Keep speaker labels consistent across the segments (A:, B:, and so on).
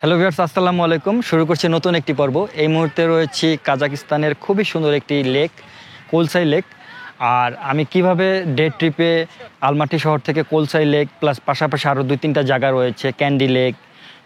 A: Hello viewers, আসসালামু আলাইকুম। শুরু করছি নতুন একটি পর্ব। এই মুহূর্তে রয়েছি কাজাকিস্তানের খুবই সুন্দর একটি লেক, কোলসাই লেক। আর আমি কিভাবে ডে ট্রিপে আলমাটি শহর থেকে কোলসাই লেক প্লাস পাশাপাশি আরও 2-3টা জায়গা রয়েছে, ক্যান্ডি লেক,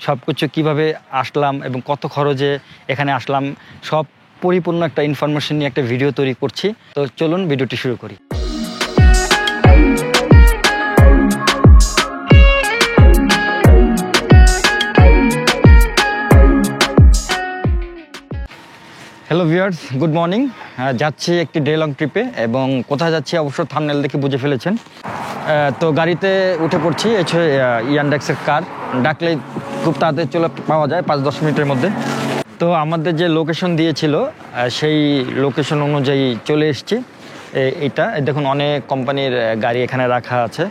A: সব কিছু কীভাবে আসলাম এবং কত খরচে এখানে আসলাম, সব পরিপূর্ণ একটা ইনফরমেশন নিয়ে একটা ভিডিও তৈরি করছি। তো চলুন ভিডিওটি শুরু করি। Hello viewers, good morning. যাচ্ছি একটি ডে লং ট্রিপে এবং কোথায় যাচ্ছি অবশ্য থাম্বনেল দেখে বুঝে ফেলেছেন। তো গাড়িতে উঠে পড়ছি। হচ্ছে ইয়ান্ডেক্সের কার, ডাকলেই খুব তাড়াতাড়ি চলে পাওয়া যায় 5-10 মিনিটের মধ্যে। তো আমাদের যে লোকেশন দিয়েছিল সেই লোকেশন অনুযায়ী চলে এসেছি। এটা দেখুন, অনেক কোম্পানির গাড়ি এখানে রাখা আছে।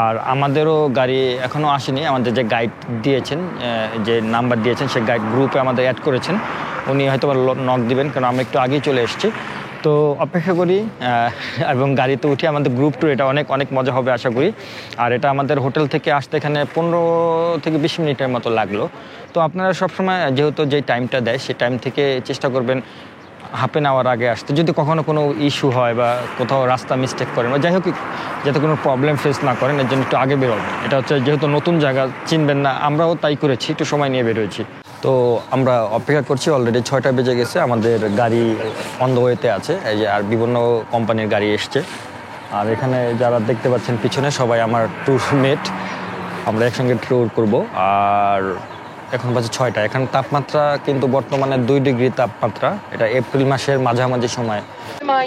A: আর আমাদেরও গাড়ি এখনও আসেনি। আমাদের যে গাইড দিয়েছেন, যে নাম্বার দিয়েছেন, সেই গাইড গ্রুপে আমাদের অ্যাড করেছেন। উনি হয়তো নক দিবেন, কারণ আমরা একটু আগেই চলে এসেছি। তো অপেক্ষা করি এবং গাড়িতে উঠি। আমাদের গ্রুপ ট্যুর, এটা অনেক অনেক মজা হবে আশা করি। আর এটা আমাদের হোটেল থেকে আসতে এখানে 15 থেকে 20 মিনিটের মতো লাগলো। তো আপনারা সবসময় যেহেতু যে টাইমটা দেয় সেই টাইম থেকে চেষ্টা করবেন হাফ অ্যান আওয়ার আগে আসতে। যদি কখনো কোনো ইস্যু হয় বা কোথাও রাস্তা মিস্টেক করেন বা যাই হোক, যাতে কোনো প্রবলেম ফেস না করেন, এর জন্য একটু আগে বেরোবেন। এটা হচ্ছে যেহেতু নতুন জায়গা, চিনবেন না, আমরাও তাই করেছি, একটু সময় নিয়ে বেরোয়েছি। তো আমরা অপেক্ষা করছি। অলরেডি 6টা বেজে গেছে। আমাদের গাড়ি অন দ্য ওয়েতে আছে। এই যে আর বিভিন্ন কোম্পানির গাড়ি এসছে। আর এখানে যারা দেখতে পাচ্ছেন পিছনে, সবাই আমার ট্যুরমেট। আমরা একসঙ্গে ট্যুর করব। আর এখন বাজে 6টা। এখন তাপমাত্রা কিন্তু বর্তমানে 2 ডিগ্রি তাপমাত্রা। এটা এপ্রিল মাসের মাঝামাঝি সময়।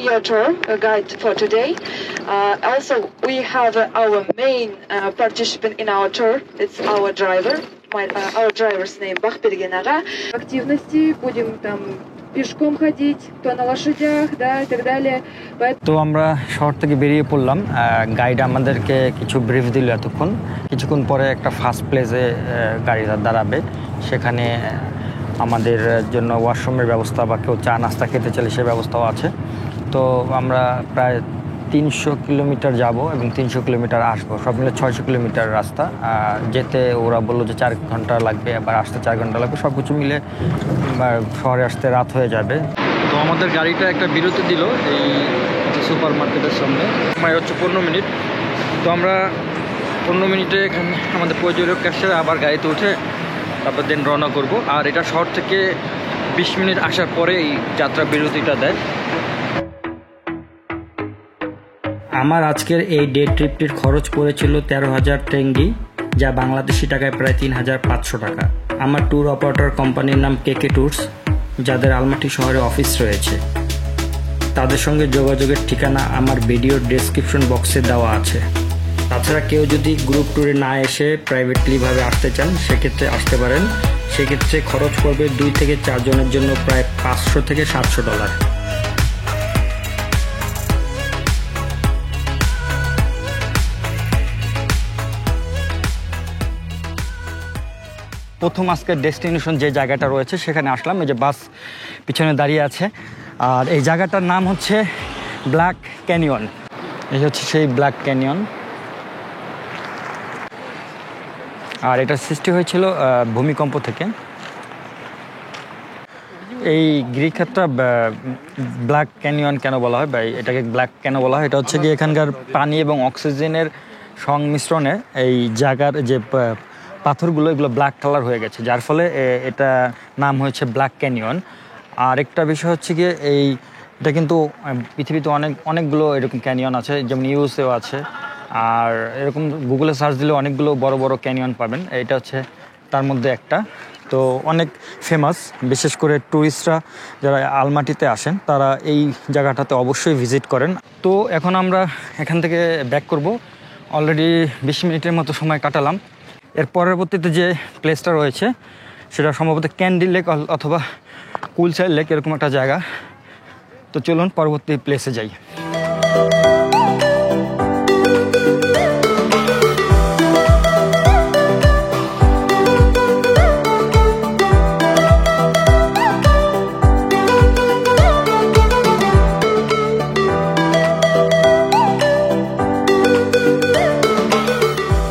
B: Your tour guide for today. Also, we have our main participant in our tour. It's our driver. Our driver's name Бахберген ага. Активности будем там пешком ходить, кто на лошадях, да, и так далее.
A: তো আমরা শহর থেকে বেরিয়ে পড়লাম। গাইড আমাদেরকে কিছু ব্রিফ দিল এতক্ষণ। কিছুক্ষণ পরে একটা ফার্স্ট প্লেসে গাড়িটা দাঁড়াবে। সেখানে আমাদের জন্য ওয়াশরুমের ব্যবস্থা বা কেউ চা নাস্তা খেতে চাইলে সে ব্যবস্থাও আছে। তো আমরা প্রায় 300 কিলোমিটার যাব এবং 300 কিলোমিটার আসবো। সব মিলে 600 কিলোমিটার রাস্তা। যেতে ওরা বললো যে 4 ঘন্টা লাগবে, আবার আসতে 4 ঘন্টা লাগবে। সব কিছু মিলে শহরে আসতে রাত হয়ে যাবে। তো আমাদের গাড়িটা একটা বিরতি দিল এই সুপার মার্কেটের সামনে। সময় হচ্ছে 15 মিনিট। তো আমরা 15 মিনিটে এখানে আমাদের প্রয়োজনীয় ক্যাশ সেরে আবার গাড়িতে উঠে তারপর দেন রওনা করব। আর এটা শহর থেকে 20 মিনিট আসার পরে এই যাত্রা বিরতিটা দেয়। আমার আজকের এই ডে ট্রিপটির খরচ পড়েছিল 13,000 টেঙ্গি, যা বাংলাদেশি টাকায় প্রায় 3,500 টাকা। আমার ট্যুর অপারেটর কোম্পানির নাম কেকে ট্যুরস, যাদের আলমাটি শহরে অফিস রয়েছে। তাদের সঙ্গে যোগাযোগের ঠিকানা আমার ভিডিওর ডেসক্রিপশন বক্সে দেওয়া আছে। তাছাড়া কেউ যদি গ্রুপ ট্যুরে না এসে প্রাইভেটলিভাবে আসতে চান, সেক্ষেত্রে আসতে পারেন। সেক্ষেত্রে খরচ পড়বে 2 থেকে 4 জনের জন্য প্রায় $500 থেকে $700। প্রথম আজকের ডেস্টিনেশন যে জায়গাটা রয়েছে সেখানে আসলাম। এই যে বাস পিছনে দাঁড়িয়ে আছে। আর এই জায়গাটার নাম হচ্ছে ব্ল্যাক ক্যানিয়ন। এই হচ্ছে সেই ব্ল্যাক ক্যানিয়ন। আর এটা সৃষ্টি হয়েছিল ভূমিকম্প থেকে। এই গিরিখাতটা ব্ল্যাক ক্যানিয়ন কেন বলা হয় বা এটাকে ব্ল্যাক কেন বলা হয়, এটা হচ্ছে কি এখানকার পানি এবং অক্সিজেনের সংমিশ্রণে এই জায়গার যে পাথরগুলো, এগুলো ব্ল্যাক কালার হয়ে গেছে, যার ফলে এটা নাম হয়েছে ব্ল্যাক ক্যানিয়ন। আর একটা বিষয় হচ্ছে গিয়ে এটা কিন্তু পৃথিবীতে অনেকগুলো এরকম ক্যানিয়ন আছে, যেমন ইউএসএও আছে। আর এরকম গুগলে সার্চ দিলে অনেকগুলো বড় বড় ক্যানিয়ন পাবেন। এটা হচ্ছে তার মধ্যে একটা। তো অনেক ফেমাস, বিশেষ করে ট্যুরিস্টরা যারা আলমাটিতে আসেন তারা এই জায়গাটাতে অবশ্যই ভিজিট করেন। তো এখন আমরা এখান থেকে ব্যাক করব। অলরেডি 20 মিনিটের মতো সময় কাটালাম। এর পরবর্তীতে যে প্লেসটা রয়েছে সেটা সম্ভবত ক্যান্ডি লেক অথবা কোলসাই লেক, এরকম একটা জায়গা। তো চলুন পরবর্তী প্লেসে যাই।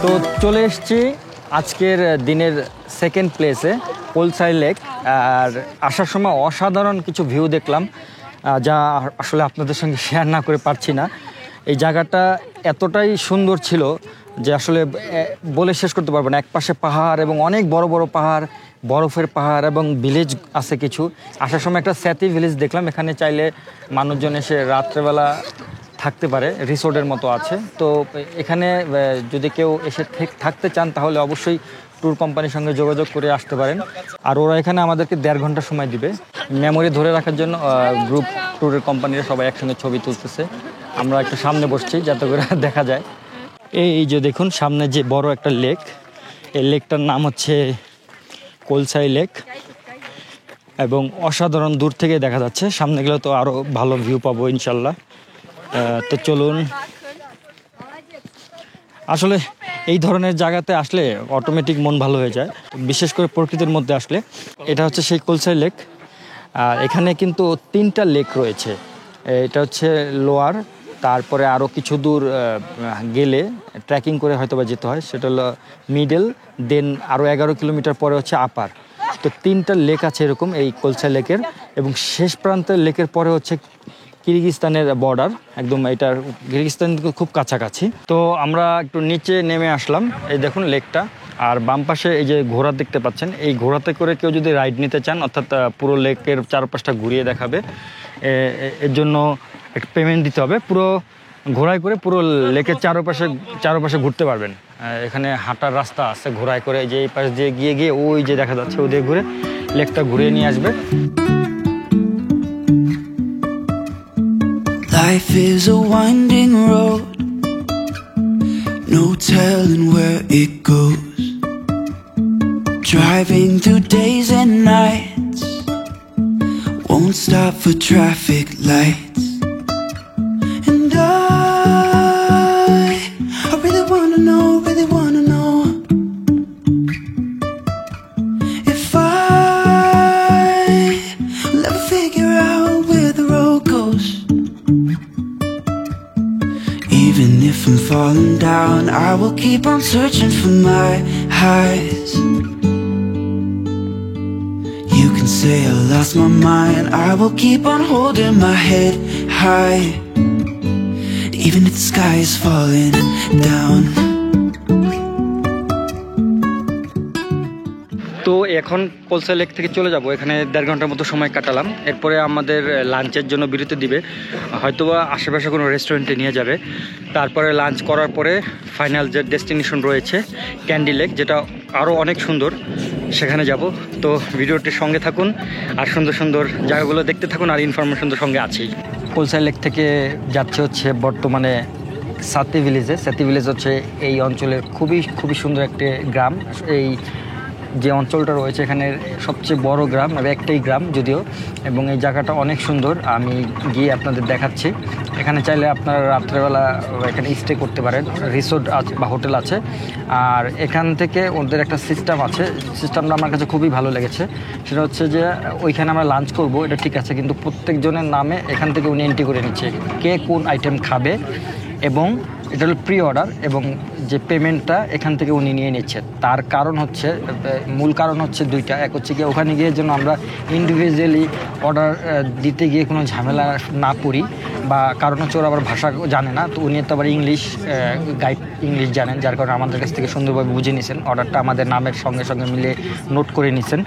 A: তো চলে এসেছি আজকের দিনের সেকেন্ড প্লেসে কোলসাই লেক। আর আসার সময় অসাধারণ কিছু ভিউ দেখলাম, যা আসলে আপনাদের সঙ্গে শেয়ার না করে পারছি না। এই জায়গাটা এতটাই সুন্দর ছিল যে আসলে বলে শেষ করতে পারবো না। একপাশে পাহাড় এবং অনেক বড় বড় পাহাড়, বরফের পাহাড় এবং ভিলেজ আছে কিছু। আসার সময় একটা স্যাতি ভিলেজ দেখলাম, এখানে চাইলে মানুষজন এসে রাত্রেবেলা থাকতে পারে, রিসোর্টের মতো আছে। তো এখানে যদি কেউ এসে থাকতে চান তাহলে অবশ্যই ট্যুর কোম্পানির সঙ্গে যোগাযোগ করে আসতে পারেন। আর ওরা এখানে আমাদেরকে 1.5 ঘন্টা সময় দিবে মেমোরি ধরে রাখার জন্য। গ্রুপ ট্যুরের কোম্পানিরা সবাই একসঙ্গে ছবি তুলতেছে, আমরা একটু সামনে বসছি যাতে করে দেখা যায়। এই যে দেখুন সামনে যে বড় একটা লেক, এই লেকটার নাম হচ্ছে কোলসাই লেক এবং অসাধারণ দূর থেকে দেখা যাচ্ছে। সামনে গেলে তো আরও ভালো ভিউ পাবো ইনশাল্লাহ। তো চলুন। আসলে এই ধরনের জায়গাতে আসলে অটোমেটিক মন ভালো হয়ে যায়, বিশেষ করে প্রকৃতির মধ্যে আসলে। এটা হচ্ছে সেই কোলসাই লেক। আর এখানে কিন্তু 3টা লেক রয়েছে। এটা হচ্ছে লোয়ার, তারপরে আরও কিছু দূর গেলে ট্রেকিং করে হয়তো বা যেতে হয়, সেটা হলো মিডল, দেন আরও 11 কিলোমিটার পরে হচ্ছে আপার। তো 3টা লেক আছে এরকম এই কোলসাই লেকের, এবং শেষ প্রান্তের লেকের পরে হচ্ছে কিরগিজস্তানের বর্ডার, একদম এটার কিরগিজস্তান খুব কাছাকাছি। তো আমরা একটু নিচে নেমে আসলাম, এই দেখুন লেকটা। আর বাম পাশে এই যে ঘোড়া দেখতে পাচ্ছেন, এই ঘোড়াতে করে কেউ যদি রাইড নিতে চান, অর্থাৎ পুরো লেকের চারপাশটা ঘুরিয়ে দেখাবে, এর জন্য একটু পেমেন্ট দিতে হবে। পুরো ঘোড়ায় করে পুরো লেকের চারপাশে ঘুরতে পারবেন। এখানে হাঁটার রাস্তা আছে ঘোড়ায় করে, যে এই পাশ দিয়ে গিয়ে ওই যে দেখা যাচ্ছে ওদের ঘুরে লেকটা ঘুরিয়ে নিয়ে আসবে।
C: Life is a winding road, no telling where it goes. Driving through days and nights, won't stop for traffic lights. And I really wanna know if I'll ever figure out where the road goes. Even if I'm falling down, I will keep on searching for my highs. You can say I lost my mind, I will keep on holding my head high, even if the sky is falling down.
A: তো এখন কোলসাই lake থেকে চলে যাব। এখানে 1.5 ঘন্টার মতো সময় কাটালাম। এরপরে আমাদের লাঞ্চের জন্য বিরতি দিবে, হয়তোবা আশেপাশে কোনো রেস্টুরেন্টে নিয়ে যাবে। তারপরে লাঞ্চ করার পরে ফাইনাল যে ডেস্টিনেশন রয়েছে ক্যান্ডি লেক, যেটা আরও অনেক সুন্দর, সেখানে যাব। তো ভিডিওটির সঙ্গে থাকুন আর সুন্দর সুন্দর জায়গাগুলো দেখতে থাকুন, আর ইনফরমেশন তো সঙ্গে আছেই। কোলসাই লেক থেকে যাচ্ছে হচ্ছে বর্তমানে সাতি ভিলেজে। সাতি ভিলেজ হচ্ছে এই অঞ্চলের খুবই সুন্দর একটি গ্রাম। এই যে অঞ্চলটা রয়েছে এখানে সবচেয়ে বড় গ্রাম, একটাই গ্রাম যদিও, এবং এই জায়গাটা অনেক সুন্দর। আমি গিয়ে আপনাদের দেখাচ্ছি। এখানে চাইলে আপনারা রাত্রেবেলা এখানে স্টে করতে পারেন, রিসোর্ট আছে বা হোটেল আছে। আর এখান থেকে ওদের একটা সিস্টেম আছে, সিস্টেমটা আমার কাছে খুবই ভালো লেগেছে। সেটা হচ্ছে যে ওইখানে আমরা লাঞ্চ করব, এটা ঠিক আছে, কিন্তু প্রত্যেকজনের নামে এখান থেকে উনি এন্ট্রি করে নিচ্ছে কে কোন আইটেম খাবে, এবং এটা হলো প্রি অর্ডার, এবং যে পেমেন্টটা এখান থেকে উনি নিয়ে নিচ্ছে। তার কারণ হচ্ছে, মূল কারণ হচ্ছে 2টা। এক হচ্ছে গিয়ে ওখানে গিয়ে যেন আমরা ইন্ডিভিজুয়ালি অর্ডার দিতে গিয়ে কোনো ঝামেলা না পড়ি, বা কারণ হচ্ছে ওরা আবার ভাষা জানে না। তো উনি তো আবার গাইড ইংলিশ জানেন, যার কারণে আমাদের কাছ থেকে সুন্দরভাবে বুঝে নিয়েছেন, অর্ডারটা আমাদের নামের সঙ্গে সঙ্গে মিলে নোট করে নিয়েছেন।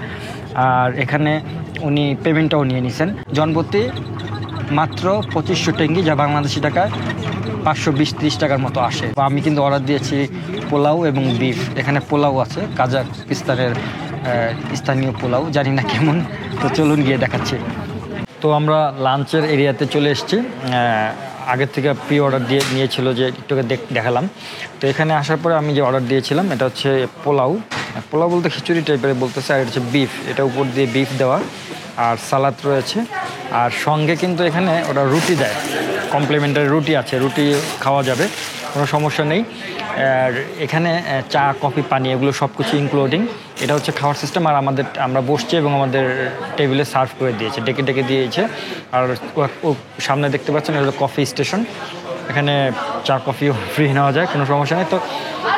A: আর এখানে উনি পেমেন্টটাও নিয়ে নিয়েছেন। জনপ্রতি মাত্র 2500 টেঙ্গি, যা বাংলাদেশি টাকায় 520-30 টাকার মতো আসে। তো আমি কিন্তু অর্ডার দিয়েছি পোলাও এবং বিফ। এখানে পোলাও আছে, কাজাকিস্তানের স্থানীয় পোলাও, জানি না কেমন। তো চলুন গিয়ে দেখাচ্ছি। তো আমরা লাঞ্চের এরিয়াতে চলে এসেছি। আগের থেকে প্রি অর্ডার দিয়ে নিয়েছিল, যে একটুকে দেখালাম। তো এখানে আসার পরে আমি যে অর্ডার দিয়েছিলাম এটা হচ্ছে পোলাও বলতে খিচুড়ি টাইপের বলতেছে, আর এটা হচ্ছে বিফ, এটা উপর দিয়ে বিফ দেওয়া, আর সালাদ রয়েছে। আর সঙ্গে কিন্তু এখানে ওরা রুটি দেয়, কমপ্লিমেন্টারি রুটি আছে, রুটি খাওয়া যাবে, কোনো সমস্যা নেই। আর এখানে চা, কফি, পানি এগুলো সব কিছু ইনক্লুডিং। এটা হচ্ছে খাওয়ার সিস্টেম। আর আমরা বসছি এবং আমাদের টেবিলে সার্ভ করে দিয়েছে, ডেকে দিয়েছে। আর ও সামনে দেখতে পাচ্ছেন এটা হলো কফি স্টেশন, এখানে চা কফিও ফ্রি নেওয়া যায়, কোনো সমস্যা নেই। তো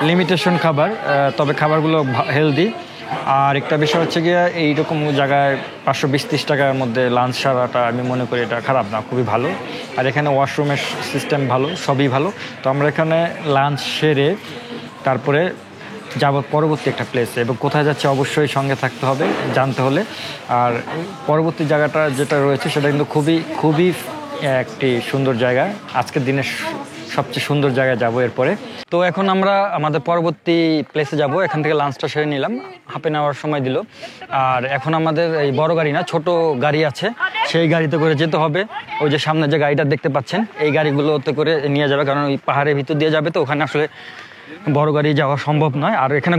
A: লিমিটেশন খাবার, তবে খাবারগুলো হেলদি। আর একটা বিষয় হচ্ছে গিয়ে এইরকম জায়গায় 520-30 টাকার মধ্যে লাঞ্চ সারাটা আমি মনে করি এটা খারাপ না, খুবই ভালো। আর এখানে ওয়াশরুমের সিস্টেম ভালো, সবই ভালো। তো আমরা এখানে লাঞ্চ সেরে তারপরে যাব পরবর্তী একটা প্লেসে, এবং কোথায় যাচ্ছে অবশ্যই সঙ্গে থাকতে হবে জানতে হলে। আর পরবর্তী জায়গাটা যেটা রয়েছে সেটা কিন্তু খুবই খুবই একটি সুন্দর জায়গা, আজকের দিনের সবচেয়ে সুন্দর জায়গায় যাব এরপরে। তো এখন আমরা আমাদের পরবর্তী প্লেসে যাব। এখান থেকে লাঞ্চটা সেরে নিলাম, হাফ এন আওয়ার সময় দিল। আর এখন আমাদের এই বড় গাড়ি না, ছোট গাড়ি আছে, সেই গাড়িতে করে যেতে হবে। ওই যে সামনে যে গাড়িটা দেখতে পাচ্ছেন, এই গাড়িগুলোতে করে নিয়ে যাবে, কারণ ওই পাহাড়ের ভিতর দিয়ে যাবে, তো ওখানে আসলে বড় গাড়ি যাওয়া সম্ভব নয়। আর এখানে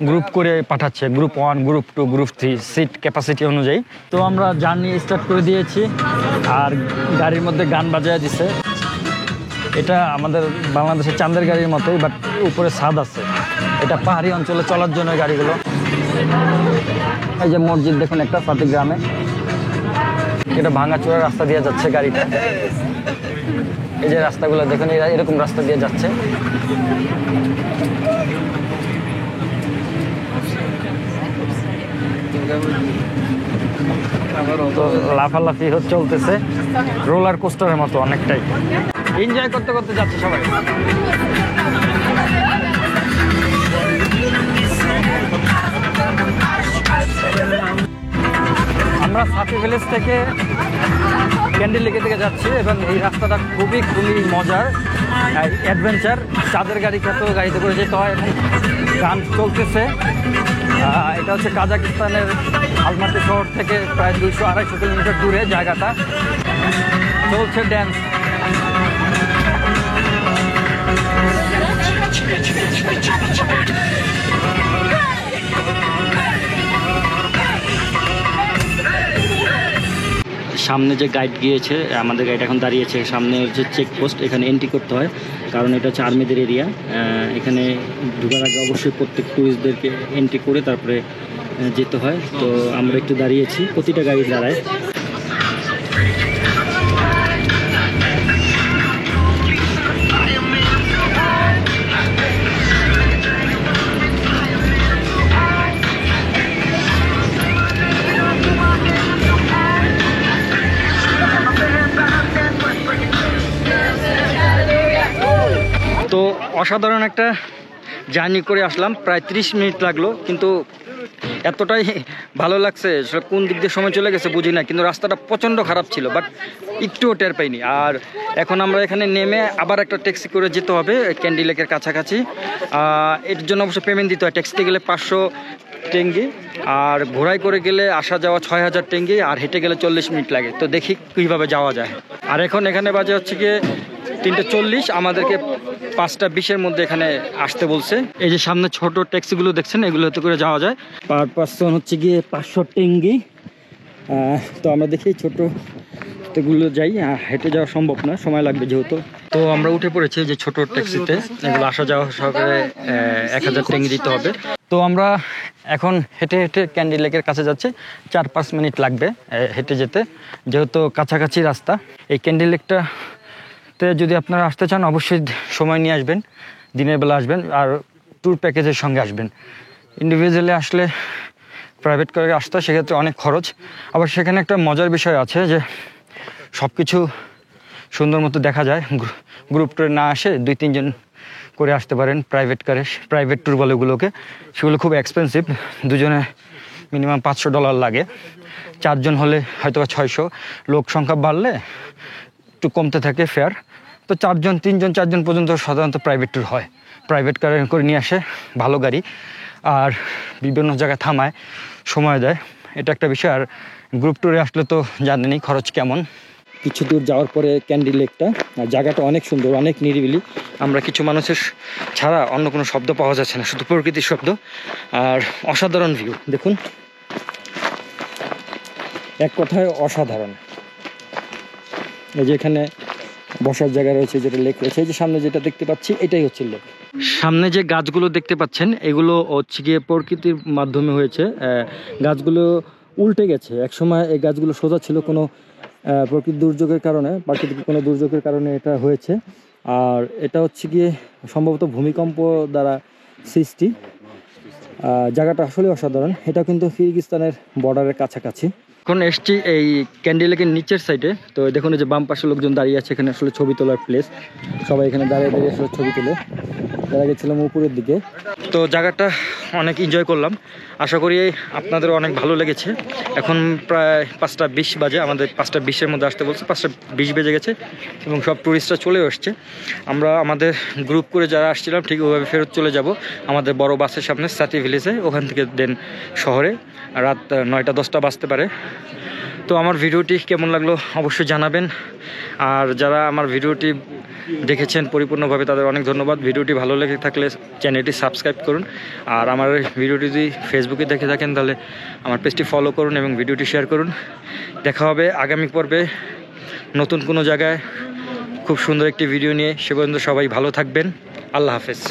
A: গ্রুপ করে পাঠাচ্ছে, group 1, group 2, group 3 seat capacity অনুযায়ী। তো আমরা জার্নি স্টার্ট করে দিয়েছি, আর গাড়ির মধ্যে গান বাজায় দিছে। এটা আমাদের বাংলাদেশের চাঁদের গাড়ির মতোই, বাট উপরে ছাদ আছে। এটা পাহাড়ি অঞ্চলে চলার জন্য গাড়িগুলো। এই যে মসজিদ দেখুন একটা, ফাতিক গ্রামে। এটা ভাঙাচোরা রাস্তা দিয়ে যাচ্ছে গাড়িটা। এই যে রাস্তাগুলো দেখুন, এরকম রাস্তা দিয়ে যাচ্ছে। তো লাফালাফি চলতেছে রোলার কোস্টারের মতো, অনেকটাই এনজয় করতে করতে যাচ্ছে সবাই। আমরা সাফি ভিলেজ থেকে ক্যান্ডি লেকের দিকে যাচ্ছি, এবং এই রাস্তাটা খুবই মজার, অ্যাডভেঞ্চার। চাঁদের গাড়ি খ্যাত গাড়িতে করে যেতে হয়, এবং গান চলতেছে। এটা হচ্ছে কাজাকিস্তানের আলমাতি শহর থেকে প্রায় 200-250 কিলোমিটার দূরে জায়গাটা। চলছে ড্যান্স। সামনে যে গাইড গিয়েছে, আমাদের গাইড এখন দাঁড়িয়েছে সামনে হচ্ছে চেকপোস্ট, এখানে এন্ট্রি করতে হয়, কারণ এটা হচ্ছে আর্মিদের এরিয়া। এখানে ঢোকার আগে অবশ্যই প্রত্যেক টুরিস্টদেরকে এন্ট্রি করে তারপরে যেতে হয়। তো আমরা একটু দাঁড়িয়েছি, প্রতিটা গাড়ি দাঁড়ায়। তো অসাধারণ একটা জার্নি করে আসলাম, প্রায় 30 মিনিট লাগলো, কিন্তু এতটাই ভালো লাগছে, কোন দিক দিয়ে সময় চলে গেছে বুঝি না। কিন্তু রাস্তাটা প্রচণ্ড খারাপ ছিল, বাট একটুও টের পাইনি। আর এখন আমরা এখানে নেমে আবার একটা ট্যাক্সি করে যেতে হবে ক্যান্ডি লেকের কাছাকাছি। এর জন্য অবশ্য পেমেন্ট দিতে হয়, ট্যাক্সিতে গেলে 500 টেঙ্গি, আর ঘোড়ায় করে গেলে আসা যাওয়া 6000 টেঙ্গি, আর হেঁটে গেলে 40 মিনিট লাগে। তো দেখি কীভাবে যাওয়া যায়। আর এখন এখানে বাজে হচ্ছে গিয়ে 3:40, আমাদেরকে 5:20-এর মধ্যে এখানে আসতে বলছে। এই যে সামনে ছোট ট্যাক্সিগুলো দেখছেন, এগুলোতে করে যাওয়া যায়। পার পার্সন হচ্ছে গিয়ে 500 টেঙ্গি। তো আমরা দেখি ছোট ট্যাক্সিগুলো যাই, হেঁটে যাওয়া সম্ভব না, সময় লাগবে যেহেতু। তো আমরা উঠে পড়েছি যে ছোট ট্যাক্সিতে, এগুলো আসা যাওয়া সহকারে 1000 টেঙ্গি দিতে হবে। তো আমরা এখন হেঁটে হেঁটে ক্যান্ডি লেকের কাছে যাচ্ছি, 4-5 মিনিট লাগবে হেঁটে যেতে, যেহেতু কাছাকাছি রাস্তা। এই ক্যান্ডি লেকটা যদি আপনারা আসতে চান অবশ্যই সময় নিয়ে আসবেন, দিনের বেলা আসবেন, আর ট্যুর প্যাকেজের সঙ্গে আসবেন। ইন্ডিভিজুয়ালি আসলে প্রাইভেট করে আসতে সেক্ষেত্রে অনেক খরচ। আবার সেখানে একটা মজার বিষয় আছে যে সব কিছু সুন্দর মতো দেখা যায়। গ্রুপ ট্যুরে না আসে 2-3 জন করে আসতে পারেন প্রাইভেট কারে, প্রাইভেট ট্যুর বলে ওগুলোকে। সেগুলো খুব এক্সপেন্সিভ, দুজনে মিনিমাম $500 লাগে। 4 জন হলে হয়তো 600, লোক সংখ্যা বাড়লে একটু কমতে থাকে ফেয়ার। তো 4 জন 3 জন 4 জন পর্যন্ত সাধারণত প্রাইভেট ট্যুর হয়, প্রাইভেট কারে করে নিয়ে আসে, ভালো গাড়ি, আর বিভিন্ন জায়গায় থামায়, সময় দেয়, এটা একটা বিষয়। আর গ্রুপ ট্যুরে আসলে তো জানেনই খরচ কেমন। কিছু দূর যাওয়ার পরে ক্যান্ডি লেকটা, আর জায়গাটা অনেক সুন্দর, অনেক নিরিবিলি। আমরা কিছু মানুষের ছাড়া অন্য কোনো শব্দ পাওয়া যাচ্ছে না, শুধু প্রকৃতির শব্দ, আর অসাধারণ ভিউ দেখুন, এক কথায় অসাধারণ। এই যে এখানে বসার জায়গা রয়েছে, যেটা লেক রয়েছে, এই যে সামনে যেটা দেখতে পাচ্ছি এটাই হচ্ছে লেক। সামনে যে গাছগুলো দেখতে পাচ্ছেন এগুলো হচ্ছে গিয়ে প্রকৃতির মাধ্যমে হয়েছে। গাছগুলো উল্টে গেছে, একসময় এই গাছগুলো সোজা ছিল, কোনো প্রকৃতির দুর্যোগের কারণে, প্রাকৃতিক কোনো দুর্যোগের কারণে এটা হয়েছে। আর এটা হচ্ছে গিয়ে সম্ভবত ভূমিকম্প দ্বারা সৃষ্টি। জায়গাটা আসলে অসাধারণ। এটা কিন্তু কিরগিজস্তানের বর্ডারের কাছাকাছি। এখন এসছি এই ক্যান্ডি লেকের নিচের সাইডে। তো দেখুন যে বাম পাশে লোকজন দাঁড়িয়ে আছে, এখানে আসলে ছবি তোলার প্লেস। সবাই এখানে দাঁড়িয়ে দাঁড়িয়ে আসলে ছবি তোলে। তারা গেছিলাম উপরের দিকে। তো জায়গাটা অনেক এনজয় করলাম, আশা করি আপনাদের অনেক ভালো লেগেছে। এখন প্রায় 5:20 বাজে, আমাদের 5:20-এর মধ্যে আসতে বলছে, 5:20 বেজে গেছে এবং সব টুরিস্টরা চলে আসছে। আমরা আমাদের গ্রুপ করে যারা আসছিলাম ঠিক ওইভাবে ফেরত চলে যাব আমাদের বড় বাসের সামনে সাথী ভিলেজে, ওখান থেকে দেন শহরে। রাত 9টা-10টা বাজতে পারে। তো আমার ভিডিওটি কেমন লাগলো অবশ্যই জানাবেন। আর যারা আমার ভিডিওটি দেখেছেন পরিপূর্ণভাবে তাদের অনেক ধন্যবাদ। ভিডিওটি ভালো লেগে থাকলে চ্যানেলটি সাবস্ক্রাইব করুন। আর আমার ভিডিওটি যদি ফেসবুকে দেখে থাকেন তাহলে আমার পেজটি ফলো করুন এবং ভিডিওটি শেয়ার করুন। দেখা হবে আগামী পর্বে নতুন কোনো জায়গায় খুব সুন্দর একটি ভিডিও নিয়ে। সে পর্যন্ত সবাই ভালো থাকবেন। আল্লাহ হাফেজ।